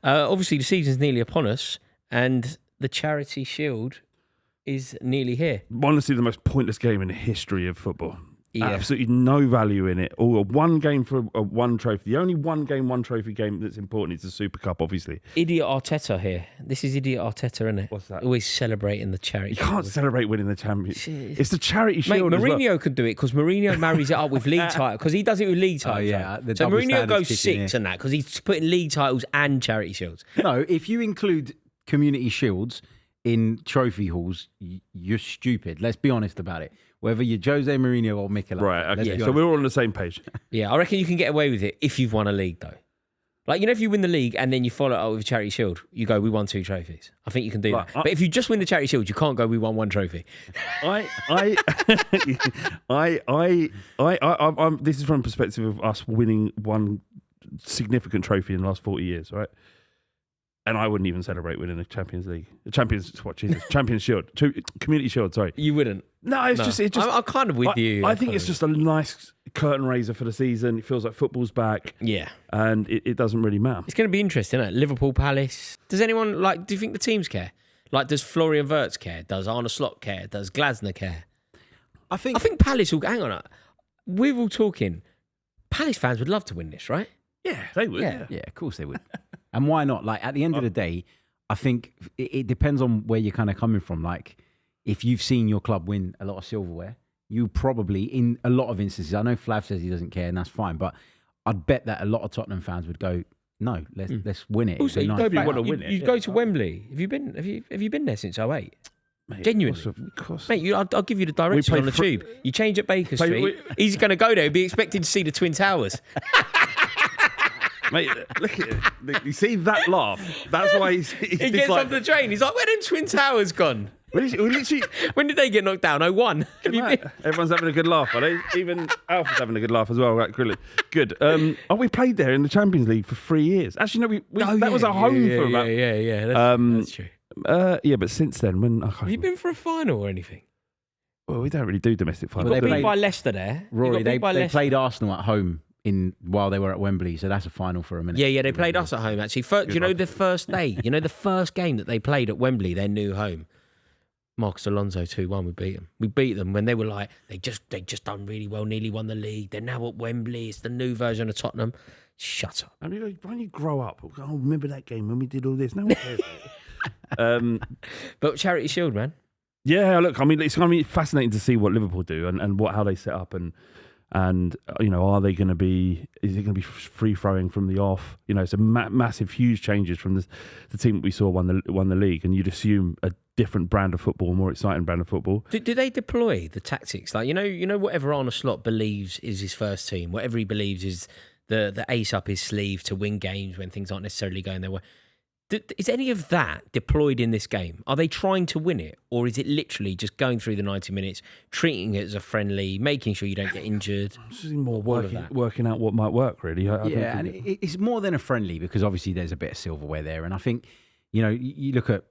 Obviously, the season's nearly upon us, and the Charity Shield is nearly here. Honestly, the most pointless game in the history of football. Yeah. Absolutely no value in it. Or one game for one trophy. The only one game, one trophy game that's important is the Super Cup, obviously. Idiot Arteta here. This is Idiot Arteta, isn't it? What's that? Always celebrating the Charity You Shield. can't celebrate winning the championship. It's the Charity Mate, Shield as well. Mourinho could do it because Mourinho marries it up with league titles because he does it with league titles. the So double Mourinho standards goes kicking 6 and that because he's putting league titles and Charity Shields. No, if you include community shields in trophy halls, you're stupid. Let's be honest about it. Whether you're Jose Mourinho or McKola. Right, okay. let's be So honest. we're all on the same page. Yeah, I reckon you can get away with it if you've won a league though. Like, if you win the league and then you follow it up with a Charity Shield, you go, we won 2 trophies. I think you can do that. But if you just win the Charity Shield, you can't go, we won 1 trophy. This is from the perspective of us winning one significant trophy in the last 40 years, right? And I wouldn't even celebrate winning a Champions League. Champions Shield. Community Shield, sorry. You wouldn't? No, it's just... I'm kind of with you. I think it's just a nice curtain raiser for the season. It feels like football's back. Yeah. And it doesn't really matter. It's going to be interesting, isn't it? Liverpool, Palace. Does anyone, do you think the teams care? Like, does Florian Wirtz care? Does Arne Slot care? Does Glasner care? I think Palace will... Hang on. We're all talking. Palace fans would love to win this, right? Yeah, they would. Yeah. Yeah, of course they would. And why not? Like, at the end of the day, I think it depends on where you're kind of coming from. Like, if you've seen your club win a lot of silverware, you probably, in a lot of instances, I know Flav says he doesn't care, and that's fine, but I'd bet that a lot of Tottenham fans would go, no, let's win it. Also, It'd be nice. nobody want to win it. You go to Wembley. Have you been there since 08? Mate, Genuinely. Of course. Mate, I'll give you the directions play on the tube. You change at Baker Play- Street. He's going to go there. He'll be expecting to see the Twin Towers. Mate, look at it. You see that laugh? That's why he's He gets like, off the train. He's like, where them Twin Towers gone? we literally When did they get knocked down? 01. Have you been? everyone's having a good laugh, are they? Even Alfred's having a good laugh as well. Right, good. We played there in the Champions League for 3 years. Actually, no, that was our home for about. Yeah. That's true. Yeah, but since then, when Have you been for a final or anything? well, we don't really do domestic You finals. got they beat played- by Leicester there. You Rory, got beat they by Leicester. played Arsenal at home while they were at Wembley, so that's a final for a minute. Yeah, they played us at home, actually. The first day, the first game that they played at Wembley, their new home, Marcus Alonso 2-1, we beat them. We beat them when they were like, they just done really well, nearly won the league. They're now at Wembley. It's the new version of Tottenham. Shut up. I mean, why don't you grow up? Oh, remember that game when we did all this? No one cares. But Charity Shield, man. Yeah, look, I mean, it's going to be fascinating to see what Liverpool do and how they set up and are they going to be? Is it going to be free throwing from the off? It's a massive, huge changes from the team that we saw won the league, and you'd assume a different brand of football, a more exciting brand of football. Do they deploy the tactics? Like, whatever Arne Slot believes is his first team, whatever he believes is the ace up his sleeve to win games when things aren't necessarily going their way. Is any of that deployed in this game? Are they trying to win it? Or is it literally just going through the 90 minutes, treating it as a friendly, making sure you don't get injured? It's just more working out what might work, really. I don't and think it's more than a friendly because obviously there's a bit of silverware there. And I think, you look at,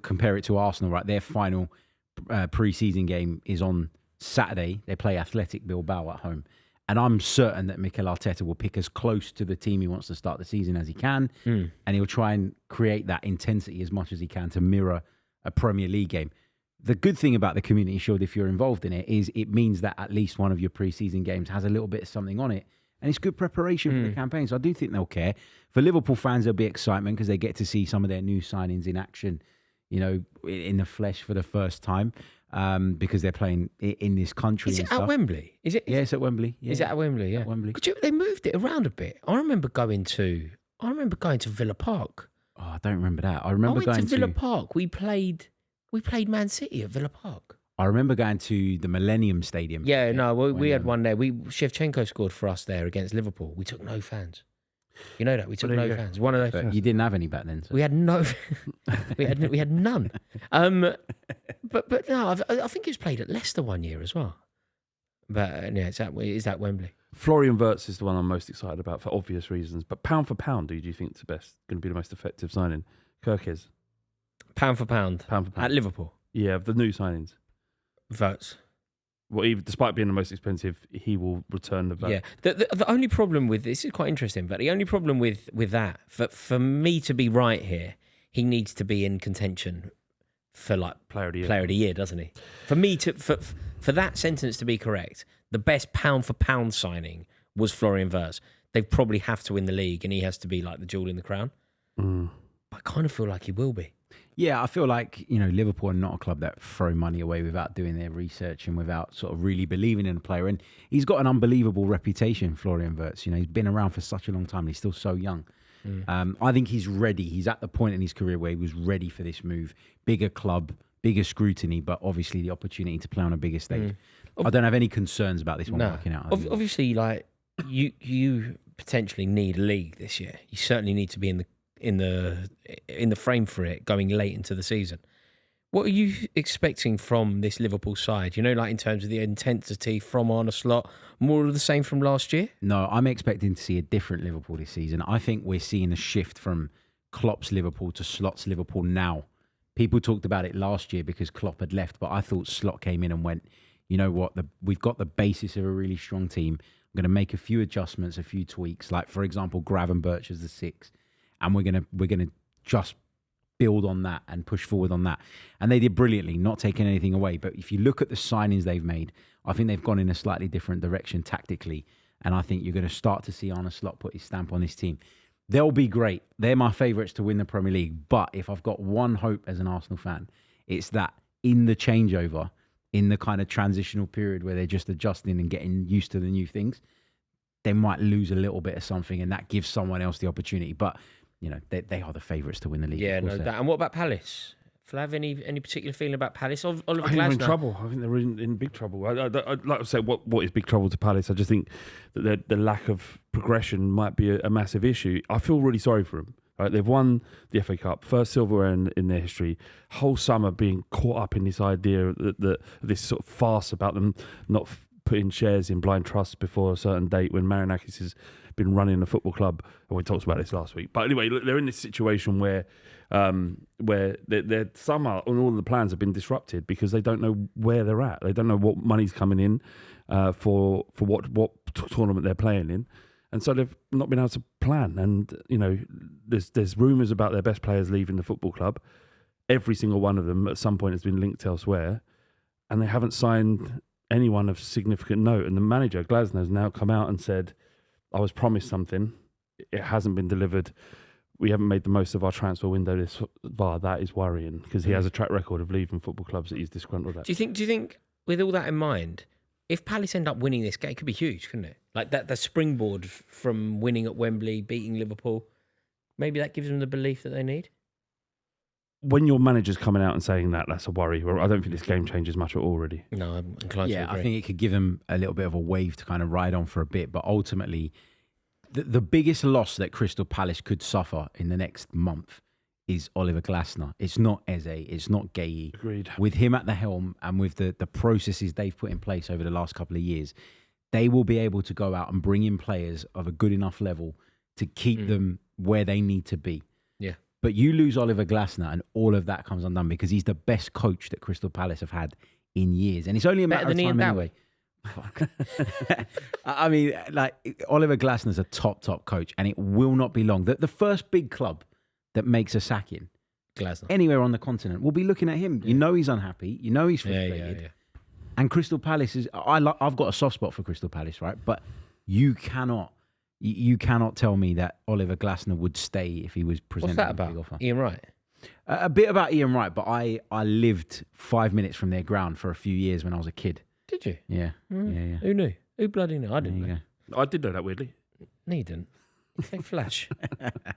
compare it to Arsenal, right? Their final pre-season game is on Saturday. They play Athletic Bilbao at home. And I'm certain that Mikel Arteta will pick as close to the team he wants to start the season as he can. And he'll try and create that intensity as much as he can to mirror a Premier League game. The good thing about the Community Shield, if you're involved in it, is it means that at least one of your pre-season games has a little bit of something on it. And it's good preparation for the campaign. So I do think they'll care. For Liverpool fans, there'll be excitement because they get to see some of their new signings in action, in the flesh for the first time. Because they're playing in this country. Is and it stuff. at Wembley? Is it? Yeah, it's at Wembley. Yeah. Is it at Wembley? Yeah. At Wembley. They moved it around a bit. I remember going to Villa Park. Oh, I don't remember that. I remember I went to Villa Park. We played Man City at Villa Park. I remember going to the Millennium Stadium. Yeah, no, we had one there. Shevchenko scored for us there against Liverpool. We took no fans. You know that we took no fans. One of those. But you didn't have any back then. So. We had no. we had none. But no, I think it was played at Leicester one year as well. But yeah, it's at Wembley. Florian Wirtz is the one I'm most excited about for obvious reasons. But pound for pound, do you think it's going to be the most effective signing? Kirk Pound for pound. Pound for pound. At Liverpool. Yeah, of the new signings. Votes. well, even despite being the most expensive, he will return the value. Yeah. The only problem with this is quite interesting, but the only problem with that, for me to be right here, he needs to be in contention for like Player of the year, doesn't he? For me to for that sentence to be correct, the best pound for pound signing was Florian Wirtz. They probably have to win the league, and he has to be like the jewel in the crown. I kind of feel like he will be. Yeah, I feel like, Liverpool are not a club that throw money away without doing their research and without sort of really believing in a player. And he's got an unbelievable reputation, Florian Wirtz. He's been around for such a long time. He's still so young. I think he's ready. He's at the point in his career where he was ready for this move. Bigger club, bigger scrutiny, but obviously the opportunity to play on a bigger stage. I don't have any concerns about this one working out. Obviously, like you potentially need a league this year. You certainly need to be in the frame for it going late into the season. What are you expecting from this Liverpool side? Like in terms of the intensity from Arne Slot, more of the same from last year? No, I'm expecting to see a different Liverpool this season. I think we're seeing a shift from Klopp's Liverpool to Slot's Liverpool now. People talked about it last year because Klopp had left, but I thought Slot came in and went, you know what, we've got the basis of a really strong team. I'm going to make a few adjustments, a few tweaks, like, for example, Gravenberch as the 6, and we're going to just build on that and push forward on that. And they did brilliantly, not taking anything away. But if you look at the signings they've made, I think they've gone in a slightly different direction tactically. And I think you're going to start to see Arne Slot put his stamp on his team. They'll be great. They're my favourites to win the Premier League. But if I've got one hope as an Arsenal fan, it's that in the changeover, in the kind of transitional period where they're just adjusting and getting used to the new things, they might lose a little bit of something, and that gives someone else the opportunity. But they are the favourites to win the league. Yeah, no doubt. And what about Palace? Flav, any particular feeling about Palace? Oliver I think they're in trouble. I think they're in big trouble. I'd like to say what is big trouble to Palace. I just think that the lack of progression might be a massive issue. I feel really sorry for them. Right? They've won the FA Cup, first silverware in their history. Whole summer being caught up in this idea that this sort of farce about them not putting shares in blind trust before a certain date when Marinakis has been running a football club. And we talked about this last week. But anyway, they're in this situation where their summer and all of the plans have been disrupted because they don't know where they're at. They don't know what money's coming in for what tournament they're playing in. And so they've not been able to plan. And, there's rumours about their best players leaving the football club. Every single one of them at some point has been linked elsewhere. And they haven't signed anyone of significant note. And the manager, Glasner, has now come out and said, I was promised something. It hasn't been delivered. We haven't made the most of our transfer window this far. That is worrying because he has a track record of leaving football clubs that he's disgruntled at. Do you think, with all that in mind, if Palace end up winning this game, it could be huge, couldn't it? Like that, the springboard from winning at Wembley, beating Liverpool, maybe that gives them the belief that they need? When your manager's coming out and saying that's a worry. I don't think this game changes much at all, really. No, I'm inclined to agree. I think it could give them a little bit of a wave to kind of ride on for a bit. But ultimately, the biggest loss that Crystal Palace could suffer in the next month is Oliver Glasner. It's not Eze. It's not Gueye. Agreed. With him at the helm and with the processes they've put in place over the last couple of years, they will be able to go out and bring in players of a good enough level to keep them where they need to be. Yeah. But you lose Oliver Glasner and all of that comes undone because he's the best coach that Crystal Palace have had in years. And it's only a matter of time anyway. I mean, like, Oliver Glasner's a top coach and it will not be long. The first big club that makes a sacking Glasner anywhere on the continent will be looking at him. Yeah. You know he's unhappy. You know he's frustrated. Yeah. And Crystal Palace is... I've got a soft spot for Crystal Palace, right? But you cannot tell me that Oliver Glasner would stay if he was presented What's that a big about? offer. Ian Wright? A bit about Ian Wright, but I lived 5 minutes from their ground for a few years when I was a kid. Did you? Yeah. Yeah. Who knew? Who bloody knew? I didn't know. I did know that, weirdly. No, you didn't. You say flash.